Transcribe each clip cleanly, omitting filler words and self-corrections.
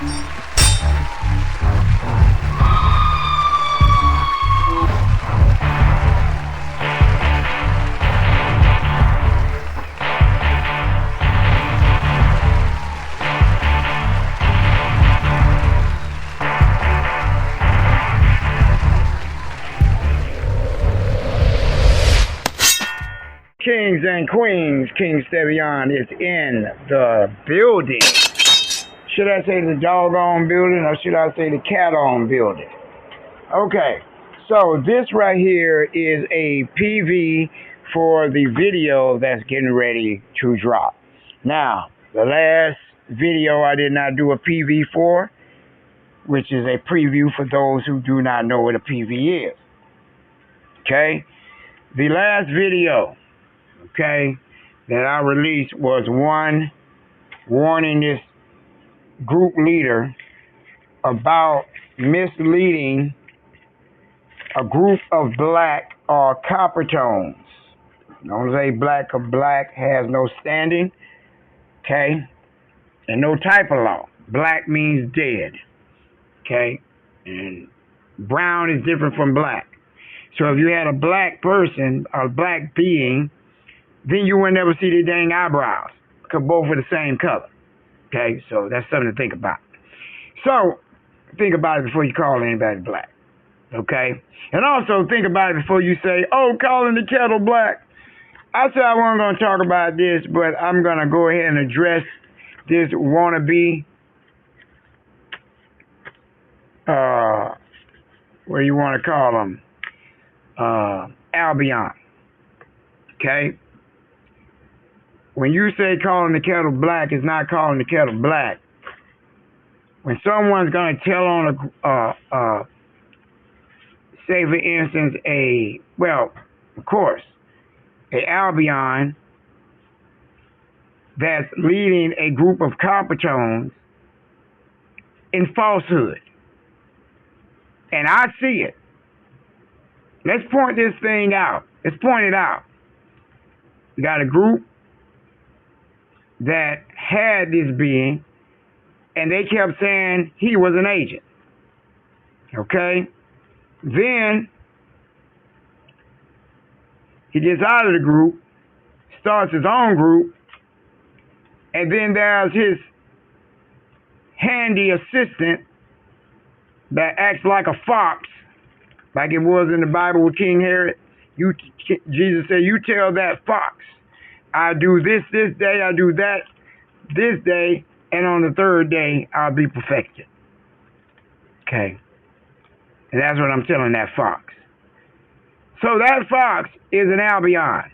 Kings and queens, King Stevion is in the building. Should I say the doggone building or should I say the cat-on building? Okay, so this right here is a PV for the video that's getting ready to drop. Now, the last video I did not do a PV for, which is a preview for those who do not know what a PV is. Okay, the last video, okay, that I released was one warning this group leader about misleading a group of black or copper tones. Don't say black, because black has no standing, okay, and no type of law. Black means dead, okay, and brown is different from black. So if you had a black person, a black being, then you would never see their dang eyebrows, because both are the same color. Okay, so that's something to think about. So think about it before you call anybody black. Okay, and also think about it before you say, "Oh, calling the kettle black." I said I wasn't going to talk about this, but I'm going to go ahead and address this wannabe, what do you want to call them, Albion. Okay. When you say calling the kettle black, it's not calling the kettle black. When someone's going to tell on say for instance, of course, a Albion that's leading a group of copper tones in falsehood. And I see it. Let's point this thing out. Let's point it out. You got a group that had this being, and they kept saying he was an agent. Okay? Then he gets out of the group, starts his own group, and then there's his handy assistant that acts like a fox, like it was in the Bible with King Herod. Jesus said, "You tell that fox, I do this day, I do that this day, and on the third day, I'll be perfected." Okay. And that's what I'm telling that fox. So that fox is an Albion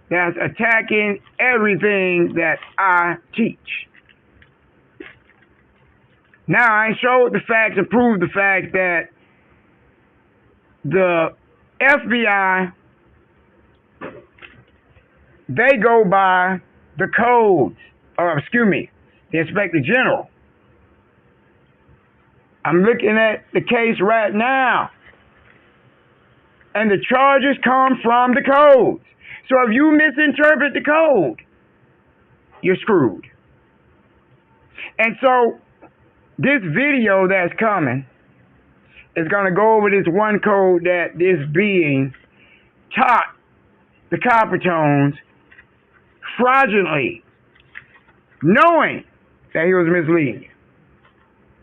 that's attacking everything that I teach. Now, I showed the facts and proved the fact that the FBI, they go by the codes, the Inspector General. I'm looking at the case right now, and the charges come from the codes. So if you misinterpret the code, you're screwed. And so this video that's coming is going to go over this one code that this being taught the copper tones fraudulently, knowing that he was misleading.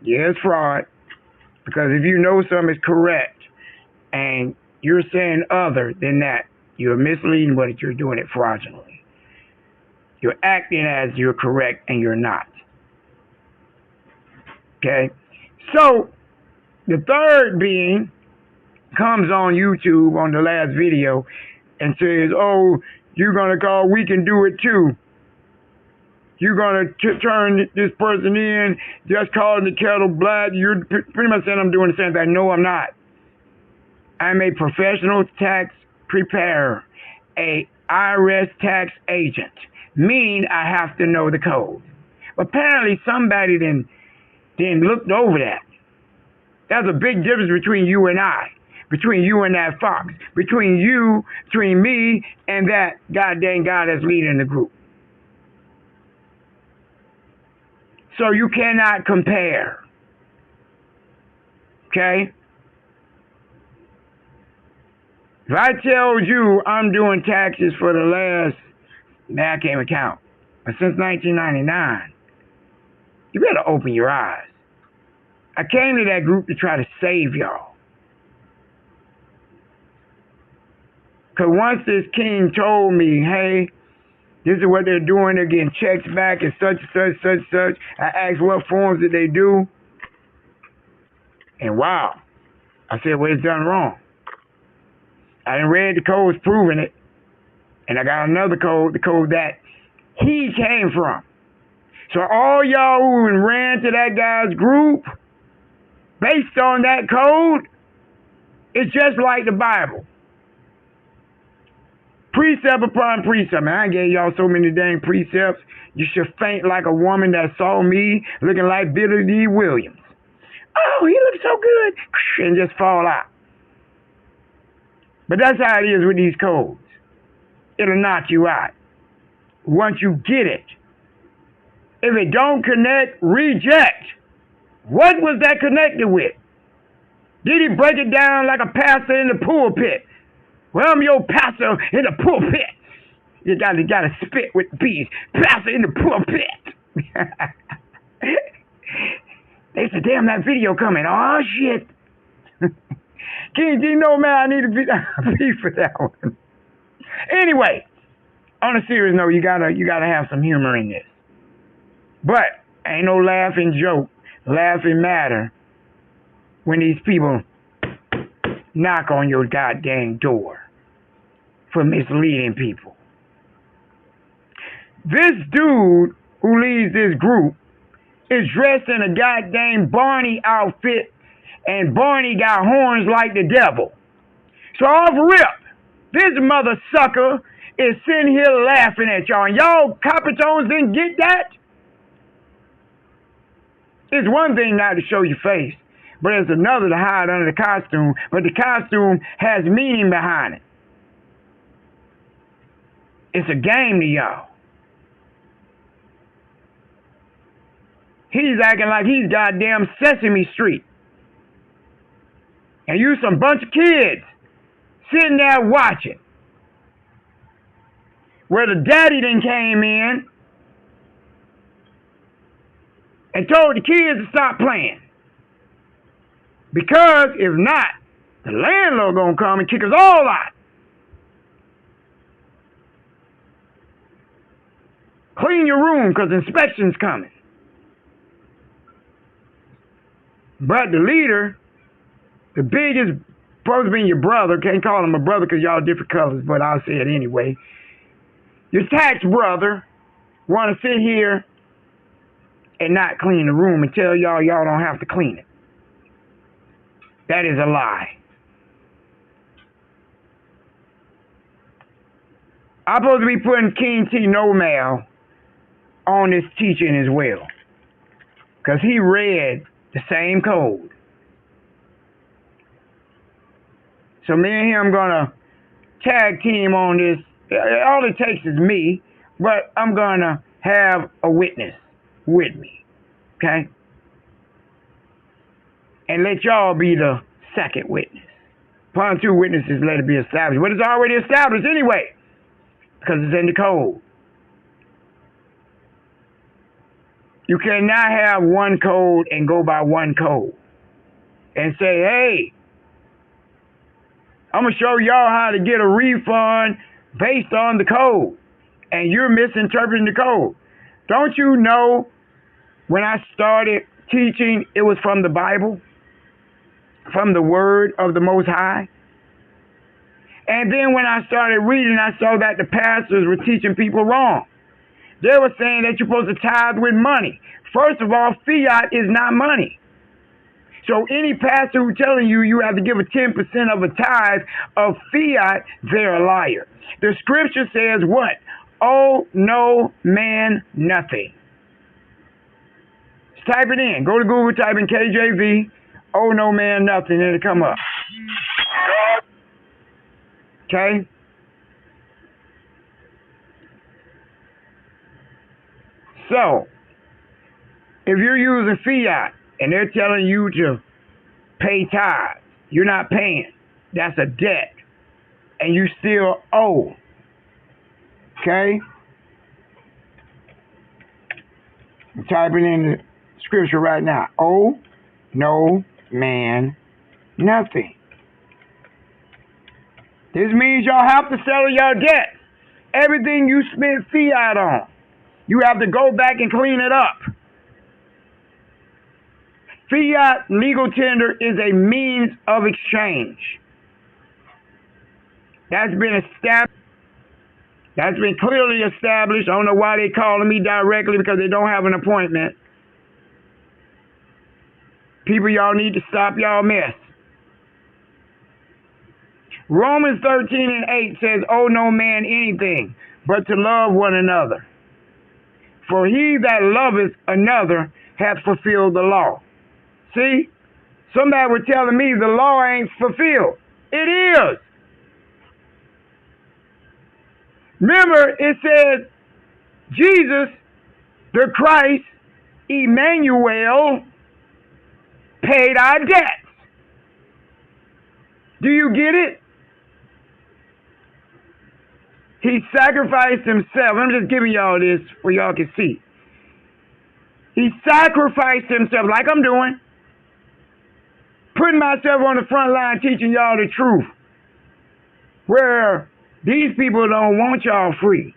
Yeah, it's fraud, because if you know something is correct and you're saying other than that, you're misleading, but you're doing it fraudulently. You're acting as you're correct and you're not. Okay? So, the third being comes on YouTube on the last video and says, "Oh, you're going to call, we can do it too. You're going to turn this person in, just calling the kettle black." You're pretty much saying I'm doing the same thing. No, I'm not. I'm a professional tax preparer, a IRS tax agent, meaning I have to know the code. Apparently somebody then looked over that. There's a big difference between you and I, between you and that fox, between me, and that goddamn guy that's leading the group. So you cannot compare. Okay? If I told you I'm doing taxes for the last, man, I can't even count, but since 1999, you better open your eyes. I came to that group to try to save y'all. Because once this king told me, hey, this is what they're doing, they're getting checks back and such, I asked what forms did they do? And wow, I said, well, it's done wrong. I done read the codes proving it. And I got another code, the code that he came from. So all y'all who ran to that guy's group, based on that code, it's just like the Bible. Precept upon precept. Man, I gave y'all so many dang precepts, you should faint like a woman that saw me looking like liability Williams. Oh, he looks so good. And just fall out. But that's how it is with these codes. It'll knock you out once you get it. If it don't connect, reject. What was that connected with? Did he break it down like a pastor in the pulpit? Well, I'm your pastor in the pulpit. You gotta spit with the peas. Pastor in the pulpit. They said, damn, that video coming. Oh, shit. King G, no, man, I need to be for that one. Anyway, on a serious note, you gotta have some humor in this. But ain't no laughing joke, laughing matter when these people knock on your goddamn door for misleading people. This dude who leads this group is dressed in a goddamn Barney outfit, and Barney got horns like the devil. So off rip, this mother sucker is sitting here laughing at y'all, and y'all coppertones didn't get that? It's one thing not to show your face, but it's another to hide under the costume, but the costume has meaning behind it. It's a game to y'all. He's acting like he's goddamn Sesame Street. And you some bunch of kids sitting there watching. Where the daddy then came in and told the kids to stop playing. Because if not, the landlord gonna come and kick us all out. Clean your room because inspection's coming. But the leader, the biggest, supposed to be your brother, can't call him a brother because y'all different colors, but I'll say it anyway. Your tax brother want to sit here and not clean the room and tell y'all don't have to clean it. That is a lie. I'm supposed to be putting King T No Mail on this teaching as well, because he read the same code. So me and him gonna tag team on this. All it takes is me, but I'm gonna have a witness with me, okay? And let y'all be the second witness. Upon two witnesses, let it be established. But it's already established anyway, because it's in the code. You cannot have one code and go by one code and say, hey, I'm going to show y'all how to get a refund based on the code, and you're misinterpreting the code. Don't you know when I started teaching, it was from the Bible, from the word of the Most High? And then when I started reading, I saw that the pastors were teaching people wrong. They were saying that you're supposed to tithe with money. First of all, fiat is not money. So any pastor who's telling you you have to give a 10% of a tithe of fiat, they're a liar. The scripture says what? Owe no man nothing. Just type it in. Go to Google, type in KJV, owe no man nothing, and it'll come up. Okay? So, If you're using fiat and they're telling you to pay tithes, you're not paying. That's a debt. And you still owe. Okay? I'm typing in the scripture right now. Owe no man nothing. This means y'all have to settle your debt. Everything you spent fiat on, you have to go back and clean it up. Fiat legal tender is a means of exchange. That's been established. That's been clearly established. I don't know why they're calling me directly, because they don't have an appointment. People, y'all need to stop y'all mess. Romans 13:8 says, owe no man anything, but to love one another. For he that loveth another hath fulfilled the law. See? Somebody was telling me the law ain't fulfilled. It is. Remember, it says, Jesus, the Christ, Emmanuel, paid our debts. Do you get it? He sacrificed himself. I'm just giving y'all this for y'all can see. He sacrificed himself, like I'm doing, putting myself on the front line, teaching y'all the truth, where these people don't want y'all free.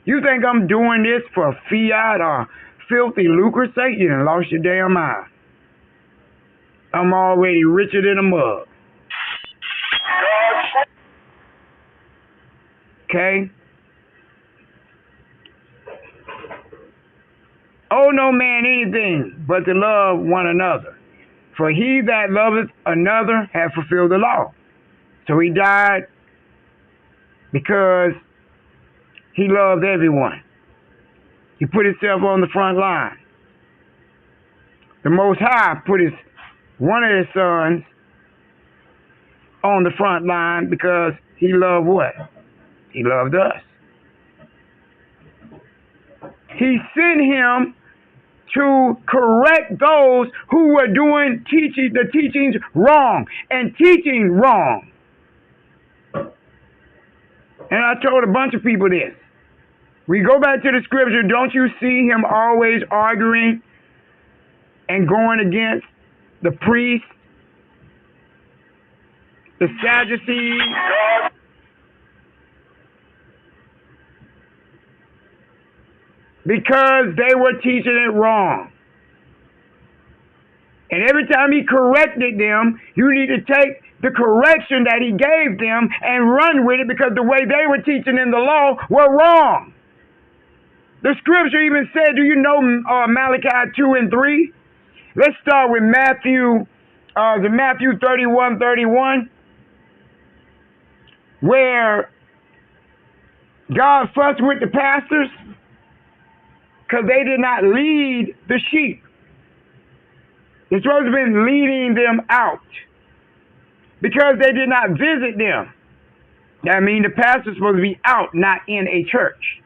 You think I'm doing this for fiat or filthy lucre's sake? You done lost your damn mind. I'm already richer than a mug. Okay? Owe no man anything but to love one another. For he that loveth another hath fulfilled the law. So he died because he loved everyone. He put himself on the front line. The Most High put one of his sons on the front line because he loved what? He loved us. He sent him to correct those who were doing the teachings wrong and teaching wrong. And I told a bunch of people this. We go back to the scripture. Don't you see him always arguing and going against the priests, the Sadducees? Because they were teaching it wrong. And every time he corrected them, you need to take the correction that he gave them and run with it, because the way they were teaching in the law were wrong. The scripture even said, do you know Malachi 2:3? Let's start with Matthew 31:31, where God fussed with the pastors because they did not lead the sheep. They're supposed to have been leading them out because they did not visit them. That means the pastor's supposed to be out, not in a church.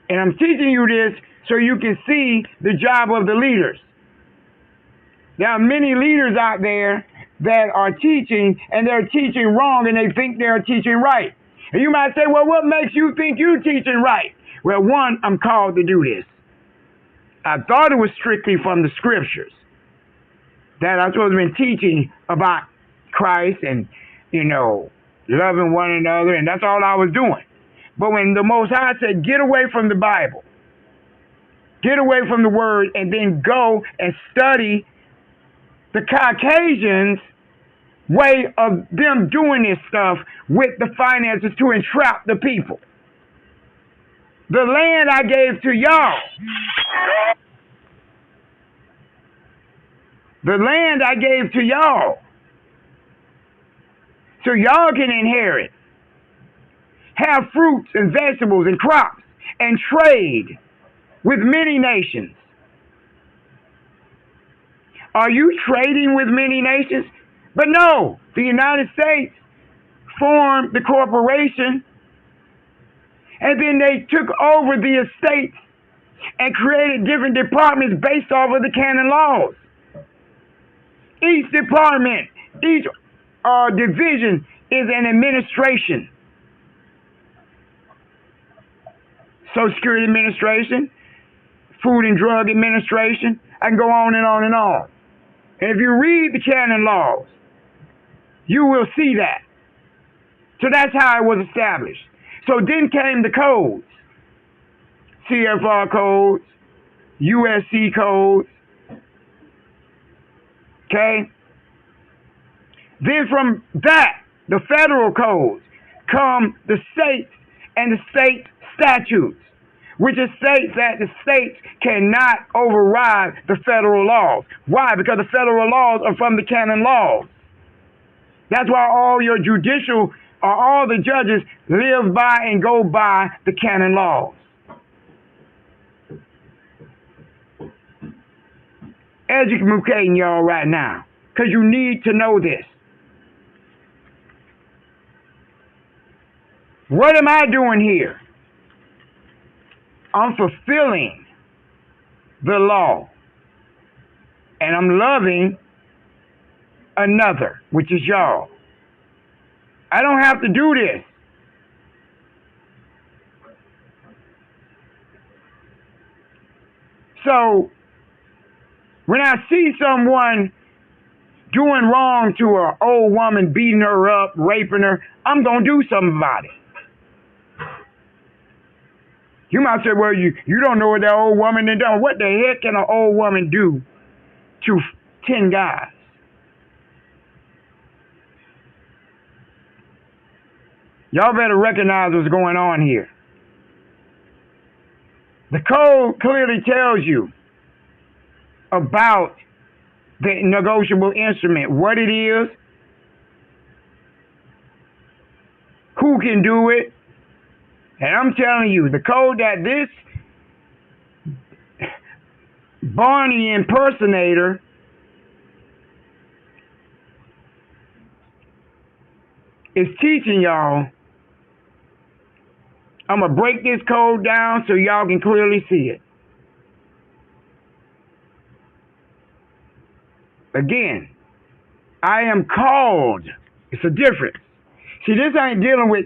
And I'm teaching you this so you can see the job of the leaders. There are many leaders out there that are teaching, and they're teaching wrong, and they think they're teaching right. And you might say, well, what makes you think you're teaching right? Well, one, I'm called to do this. I thought it was strictly from the scriptures that I'm supposed to have been teaching about Christ and, loving one another, and that's all I was doing. But when the Most High said, get away from the Bible, get away from the Word, and then go and study the Caucasians' way of them doing this stuff with the finances to entrap the people. The land I gave to y'all. The land I gave to y'all. So y'all can inherit. Have fruits and vegetables and crops and trade with many nations. Are you trading with many nations? But no, the United States formed the corporation, and then they took over the estates and created different departments based off of the canon laws. Each department, each division is an administration. Social Security Administration, Food and Drug Administration. I can go on and on and on. And if you read the canon laws, you will see that. So that's how it was established. So then came the codes. CFR codes, USC codes. Okay? Then from that, the federal codes, come the states and the state statutes, which states that the states cannot override the federal laws. Why? Because the federal laws are from the canon laws. That's why all your judicial or all the judges live by and go by the canon laws. Educating y'all right now, because you need to know this. What am I doing here? I'm fulfilling the law. And I'm loving another, which is y'all. I don't have to do this. So, when I see someone doing wrong to an old woman, beating her up, raping her, I'm going to do something about it. You might say, well, you don't know what that old woman done done. What the heck can an old woman do to 10 guys? Y'all better recognize what's going on here. The code clearly tells you about the negotiable instrument, what it is, who can do it. And I'm telling you, the code that this Barney impersonator is teaching y'all, I'm going to break this code down so y'all can clearly see it. Again, I am called. It's a difference. See, this ain't dealing with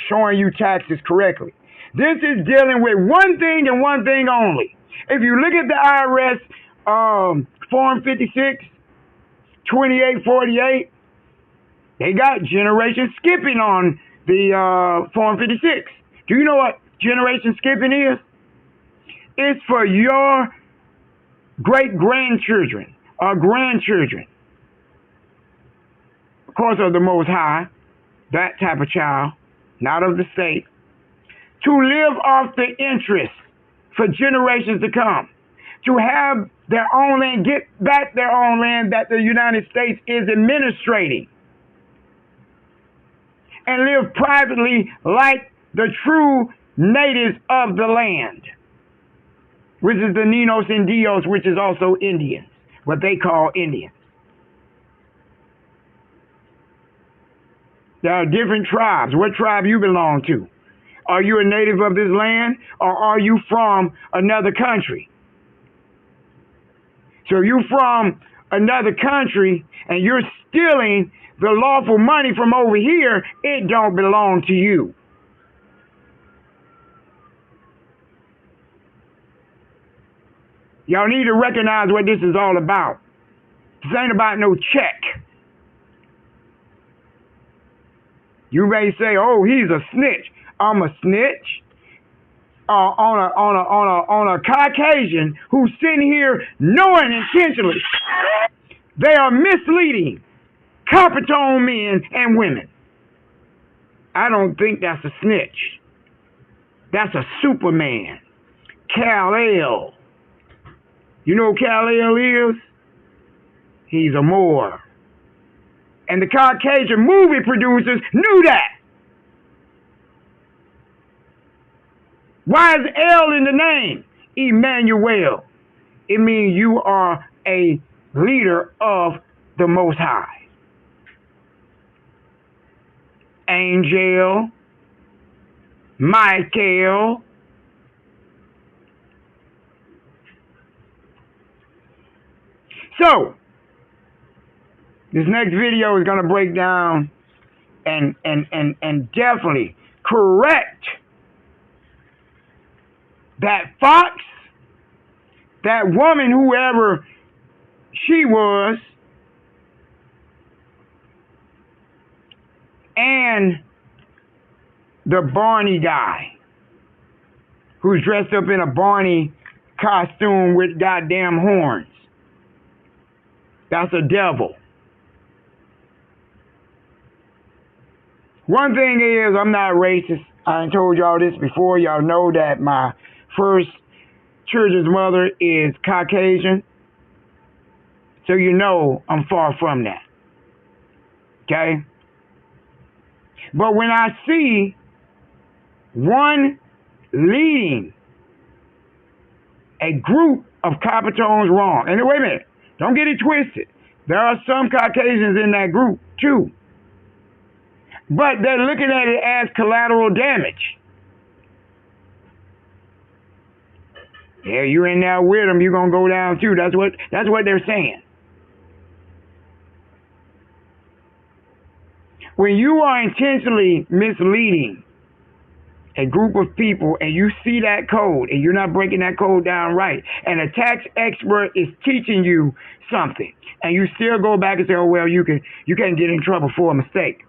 showing you taxes correctly. This is dealing with one thing and one thing only. If you look at the IRS Form 56, 2848, they got generation skipping on the Form 56. Do you know what generation skipping is? It's for your great-grandchildren or grandchildren, of course, of the Most High, that type of child, not of the state, to live off the interest for generations to come, to have their own land, get back their own land that the United States is administrating, and live privately like the true natives of the land, which is the Ninos Indios, which is also Indians, what they call Indians. There are different tribes. What tribe you belong to? Are you a native of this land, or are you from another country? So if you're from another country and you're stealing the lawful money from over here, it don't belong to you. Y'all need to recognize what this is all about. This ain't about no check. You may say, "Oh, he's a snitch." I'm a snitch on a Caucasian who's sitting here knowing intentionally they are misleading copper-tone men and women. I don't think that's a snitch. That's a Superman. Kal-El. You know who Kal-El is? He's a Moor. And the Caucasian movie producers knew that. Why is L in the name? Emmanuel. It means you are a leader of the Most High. Angel, Michael, So, this next video is going to break down and definitely correct that fox, that woman, whoever she was, and the Barney guy who's dressed up in a Barney costume with goddamn horns. That's a devil. One thing is, I'm not racist. I done told y'all this before. Y'all know that my first children's mother is Caucasian. So you know I'm far from that. Okay? But when I see one leading a group of Coppertones wrong, and wait a minute, don't get it twisted. There are some Caucasians in that group too. But they're looking at it as collateral damage. Yeah, you in there with them, you're going to go down too. That's what they're saying. When you are intentionally misleading a group of people and you see that code and you're not breaking that code down right, and a tax expert is teaching you something, and you still go back and say, oh, well, you can't get in trouble for a mistake.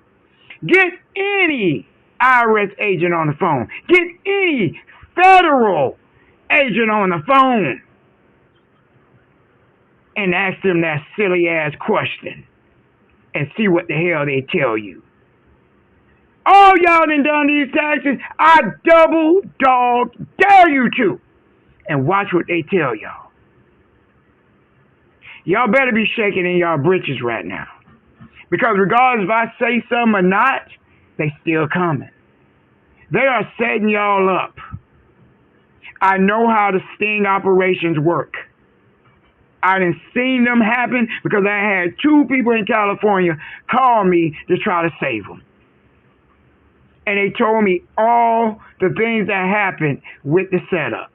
Get any IRS agent on the phone. Get any federal agent on the phone and ask them that silly ass question and see what the hell they tell you. All y'all done these taxes, I double dog dare you to. And watch what they tell y'all. Y'all better be shaking in y'all britches right now. Because regardless if I say something or not, they still coming. They are setting y'all up. I know how the sting operations work. I done seen them happen because I had 2 people in California call me to try to save them. And they told me all the things that happened with the setup.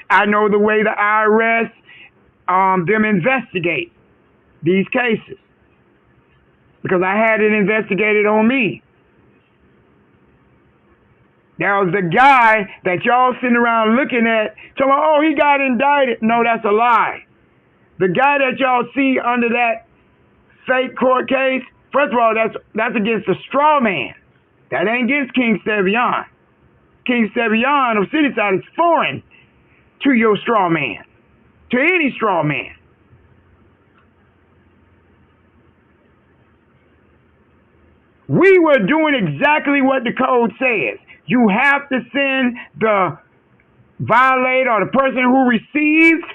I know the way the IRS them investigate these cases, because I had it investigated on me. There was the guy that y'all sitting around looking at, telling me, oh, he got indicted. No, that's a lie. The guy that y'all see under that fake court case, first of all, that's against a straw man. That ain't against King Stevion. King Stevion of Cityside is foreign to your straw man, to any straw man. We were doing exactly what the code says. You have to send the violator or the person who received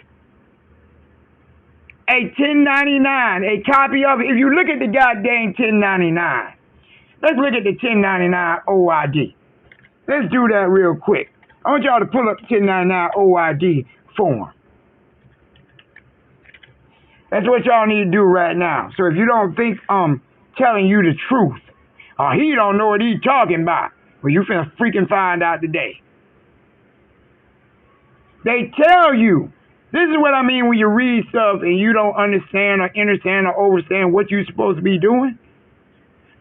a 1099, a copy of it. If you look at the goddamn 1099, let's look at the 1099 OID. Let's do that real quick. I want y'all to pull up the 1099 OID form. That's what y'all need to do right now. So if you don't think I'm telling you the truth, or he don't know what he's talking about, well, you finna freaking find out today. They tell you. This is what I mean when you read stuff and you don't understand or understand or overstand what you're supposed to be doing.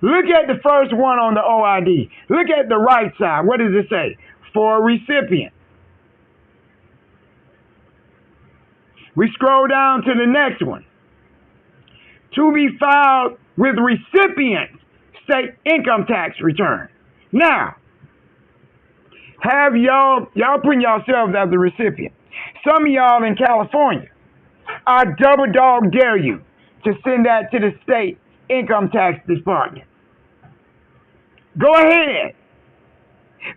Look at the first one on the OID. Look at the right side. What does it say? For a recipient. We scroll down to the next one. To be filed with recipient state income tax return. Now, have y'all putting yourselves as the recipient. Some of y'all in California, I double dog dare you to send that to the state income tax department. Go ahead.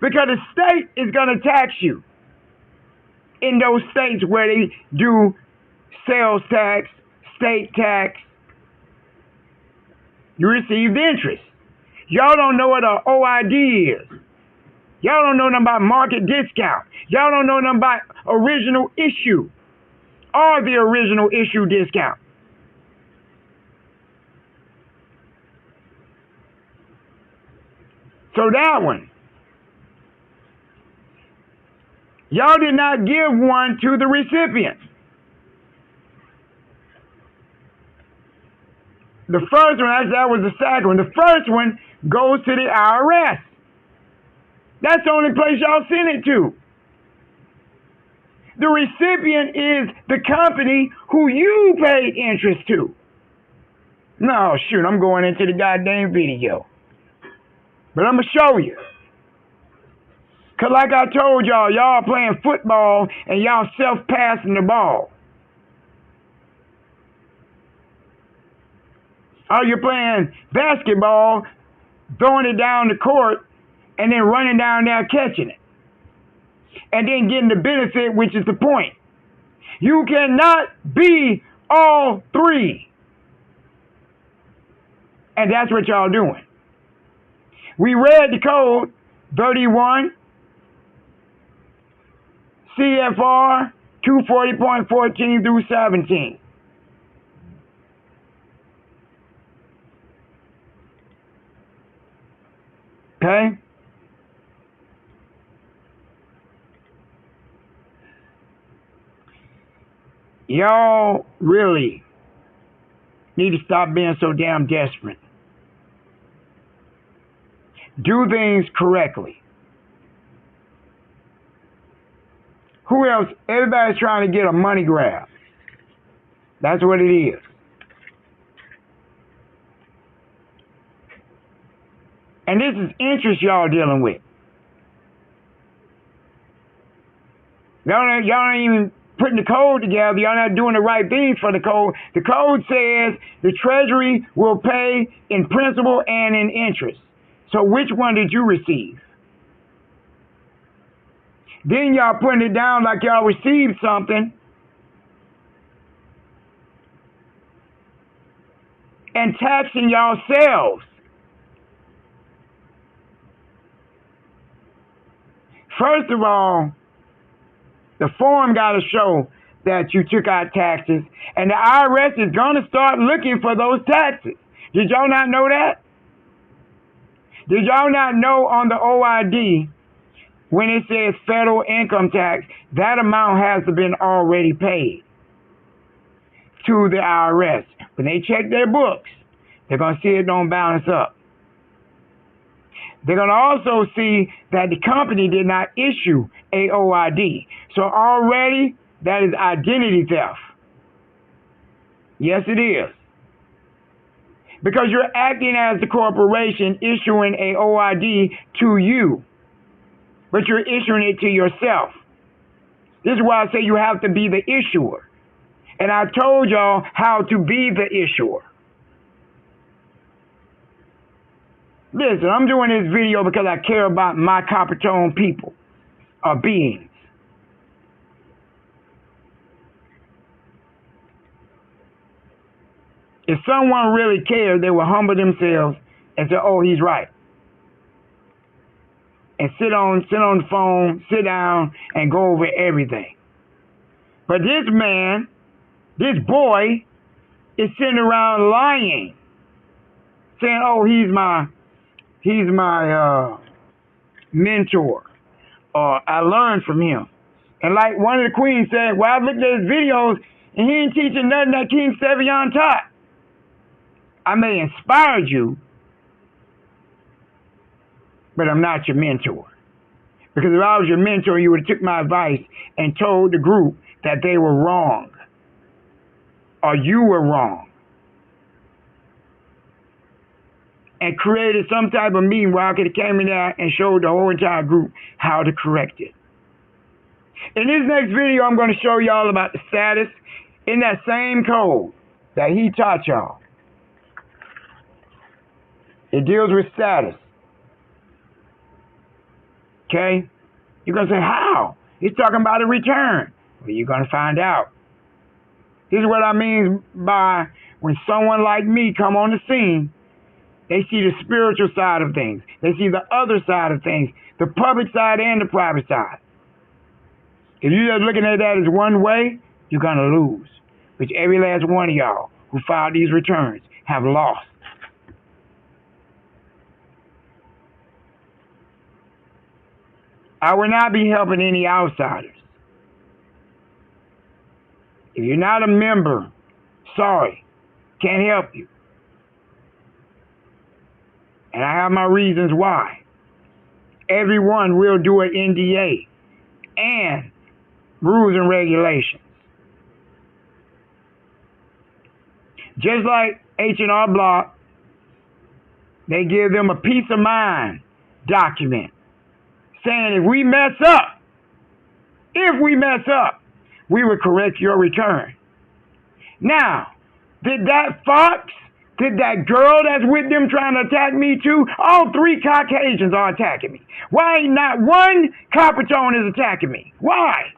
Because the state is going to tax you in those states where they do sales tax, state tax. You received interest. Y'all don't know what an OID is. Y'all don't know nothing about market discount. Y'all don't know nothing about original issue or the original issue discount. So that one, y'all did not give one to the recipient. The first one, that was the second one. The first one goes to the IRS. That's the only place y'all send it to. The recipient is the company who you paid interest to. No, shoot, I'm going into the goddamn video. But I'm going to show you. Because like I told y'all, y'all playing football and y'all self-passing the ball. Or you're playing basketball, throwing it down the court, and then running down there catching it. And then getting the benefit, which is the point. You cannot be all three. And that's what y'all doing. We read the code 31 CFR 240.14 through 17. Okay? Y'all really need to stop being so damn desperate. Do things correctly. Who else? Everybody's trying to get a money grab. That's what it is. And this is interest y'all dealing with. Y'all ain't even putting the code together. Y'all not doing the right thing for the code. The code says the Treasury will pay in principal and in interest. So which one did you receive? Then y'all putting it down like y'all received something. And taxing yourselves. First of all, the form got to show that you took out taxes, and the IRS is going to start looking for those taxes. Did y'all not know that? Did y'all not know on the OID, when it says federal income tax, that amount has to been already paid to the IRS? When they check their books, they're going to see it don't balance up. They're going to also see that the company did not issue a OID. So already, that is identity theft. Yes, it is. Because you're acting as the corporation issuing a OID to you. But you're issuing it to yourself. This is why I say you have to be the issuer. And I told y'all how to be the issuer. Listen, I'm doing this video because I care about my copper tone people or beings. If someone really cared, they would humble themselves and say, oh, he's right. And sit on the phone, sit down, and go over everything. But this man, this boy, is sitting around lying, saying, oh, he's my mentor, or I learned from him. And like one of the queens said, well, I looked at his videos, and he ain't teaching nothing that King Stevion taught. I may inspire you, but I'm not your mentor. Because if I was your mentor, you would have took my advice and told the group that they were wrong, or you were wrong, and created some type of meeting where I could have came in there and showed the whole entire group how to correct it. In this next video, I'm going to show y'all about the status in that same code that he taught y'all. It deals with status. Okay? You're going to say, how? He's talking about a return. Well, you're going to find out. This is what I mean by when someone like me come on the scene, they see the spiritual side of things. They see the other side of things, the public side and the private side. If you're just looking at that as one way, you're going to lose. Which every last one of y'all who filed these returns have lost. I will not be helping any outsiders. If you're not a member, sorry, can't help you. And I have my reasons why. Everyone will do an NDA and rules and regulations. Just like H&R Block, they give them a peace of mind document saying if we mess up, we will correct your return. Now, did that fox, did that girl that's with them trying to attack me too? All three Caucasians are attacking me. Why ain't not one copper tone is attacking me? Why?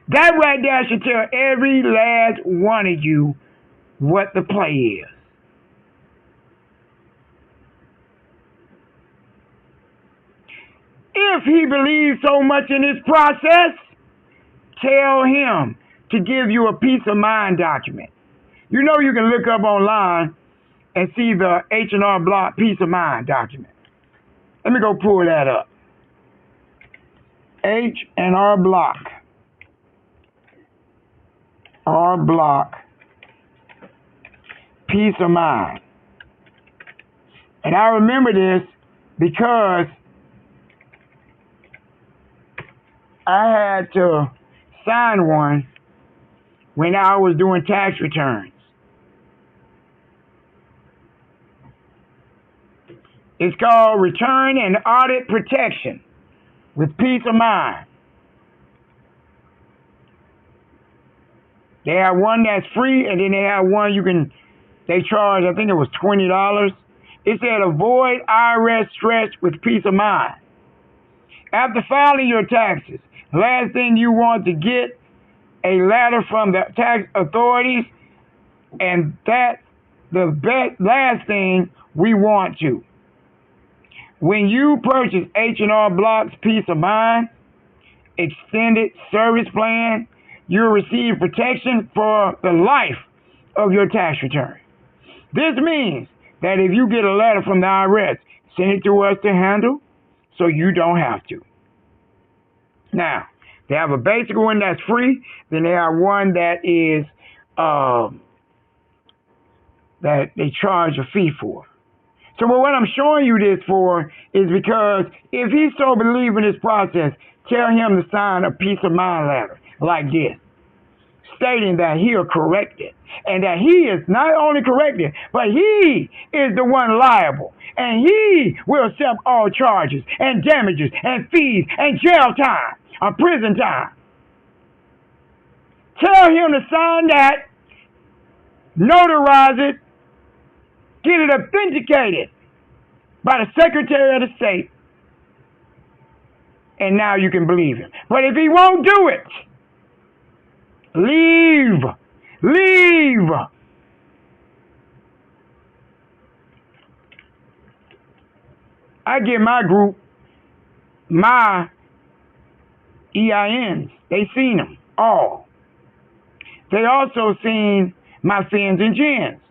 That right there should tell every last one of you what the play is. If he believes so much in this process, tell him to give you a peace of mind document. You know you can look up online and see the H&R Block peace of mind document. Let me go pull that up. H&R Block. R-Block. Peace of mind. And I remember this because I had to sign one when I was doing tax returns. It's called Return and Audit Protection with Peace of Mind. They have one that's free, and then they have one they charge, I think it was $20. It said avoid IRS stress with peace of mind. After filing your taxes, last thing you want to get a letter from the tax authorities, and that's the last thing we want to. When you purchase H&R Block's Peace of Mind Extended Service Plan, you'll receive protection for the life of your tax return. This means that if you get a letter from the IRS, send it to us to handle so you don't have to. Now, they have a basic one that's free, then they have one that is that they charge a fee for. So what I'm showing you this for is because if he's so believing this process, tell him to sign a peace of mind letter like this, stating that he'll correct it, and that he is not only corrected, but he is the one liable, and he will accept all charges and damages and fees and jail time or prison time. Tell him to sign that, notarize it, get it authenticated by the Secretary of the State, and now you can believe him. But if he won't do it, leave. I give my group my EINs. They seen them all. They also seen my fins and gins,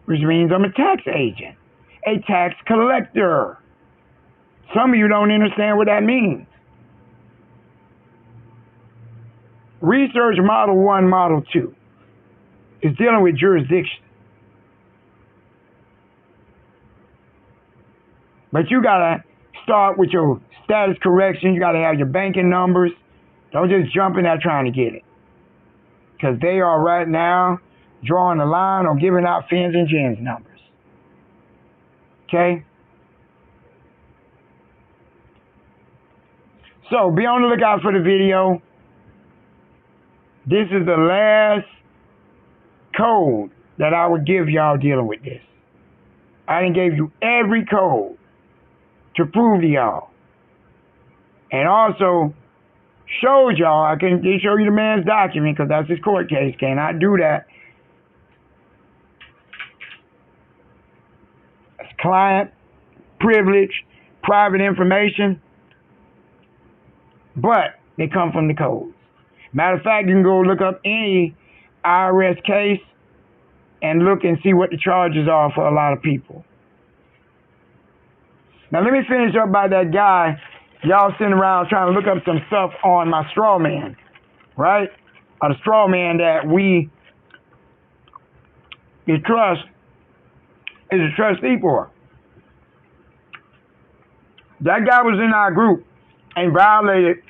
which means I'm a tax agent, a tax collector. Some of you don't understand what that means. Research Model 1, Model 2 is dealing with jurisdiction. But you got to start with your status correction. You got to have your banking numbers. Don't just jump in there trying to get it. Because they are right now drawing the line on giving out fins and gins numbers. Okay? So be on the lookout for the video. This is the last code that I would give y'all dealing with this. I done gave you every code to prove to y'all. And also showed y'all, I can show you the man's document because that's his court case. Cannot do that. It's client privilege, private information. But they come from the codes. Matter of fact, you can go look up any IRS case and look and see what the charges are for a lot of people. Now let me finish up by that guy. Y'all sitting around trying to look up some stuff on my straw man, right? Or the straw man that we the trust is a trustee for. That guy was in our group and violated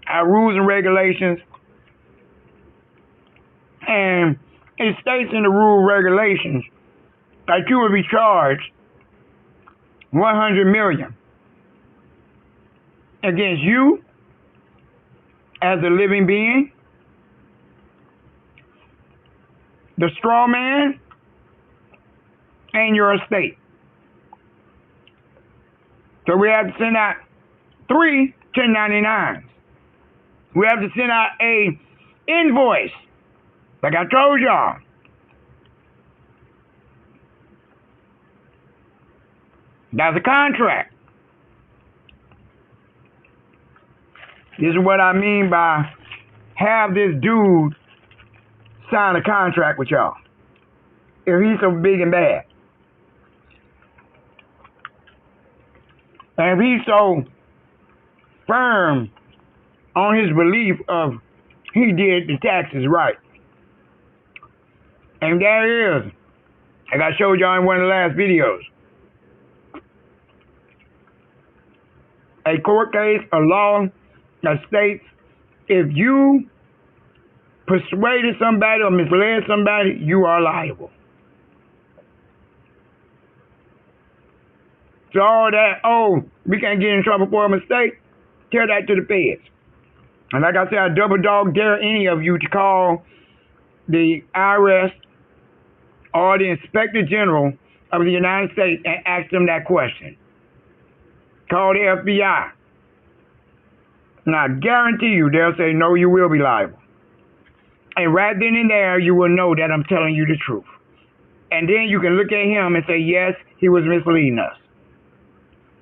our rules and regulations. And it states in the rule regulations that you will be charged $100 million against you as a living being, the straw man, and your estate. So we have to send out 3 1099s. We have to send out a invoice, like I told y'all. That's a contract. This is what I mean by have this dude sign a contract with y'all. If he's so big and bad. And if he's so firm on his belief of he did the taxes right. And there it is. Like I showed y'all in one of the last videos. A court case, a law that states if you persuaded somebody or misled somebody, you are liable. So all that, oh, we can't get in trouble for a mistake, tell that to the feds. And like I said, I double dog dare any of you to call the IRS or the Inspector General of the United States and ask them that question. Call the FBI. And I guarantee you they'll say, no, you will be liable. And right then and there, you will know that I'm telling you the truth. And then you can look at him and say, yes, he was misleading us.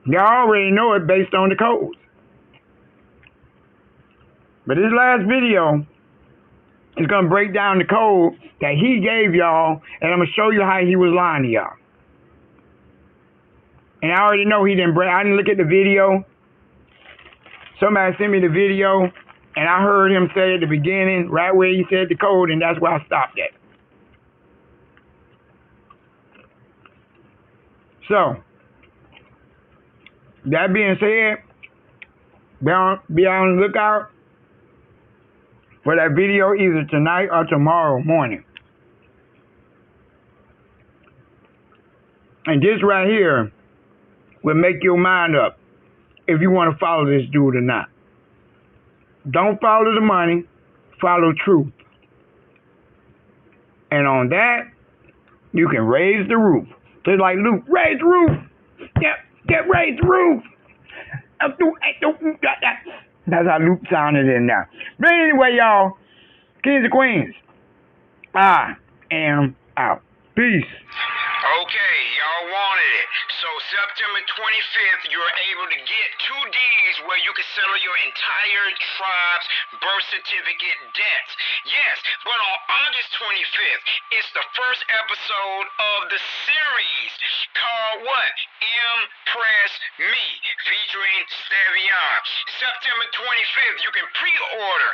Y'all already know it based on the codes. But this last video is going to break down the code that he gave y'all, and I'm going to show you how he was lying to y'all. And I already know he didn't break. I didn't look at the video. Somebody sent me the video, and I heard him say at the beginning, right where he said the code, and that's where I stopped at. So, that being said, be on the lookout for that video either tonight or tomorrow morning. And this right here will make your mind up if you want to follow this dude or not. Don't follow the money, follow truth. And on that, you can raise the roof. Just like Luke, raise the roof. Yep, raise the roof. That's how Luke sounded in now. But anyway, y'all, kings and queens, I am out. Peace. Okay, y'all wanted it. So September 25th, you're able to get 2 deeds where you can settle your entire tribe's birth certificate debts. Yes, but on August 25th, it's the first episode of the series called what? Impress Me, featuring Stevion. September 25th, you can pre-order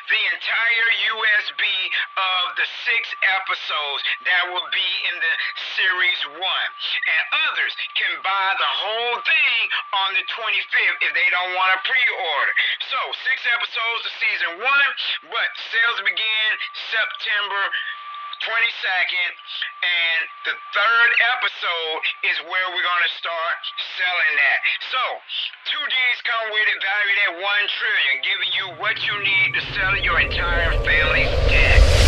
the entire USB of the 6 episodes that will be in the series 1. And others can buy the whole thing on the 25th if they don't want to pre-order. So 6 episodes of season 1, but sales begin September 22nd, and the 3rd episode is where we're going to start selling that. So 2 Ds come with it, valued at $1 trillion, giving you what you need to sell your entire family's debt.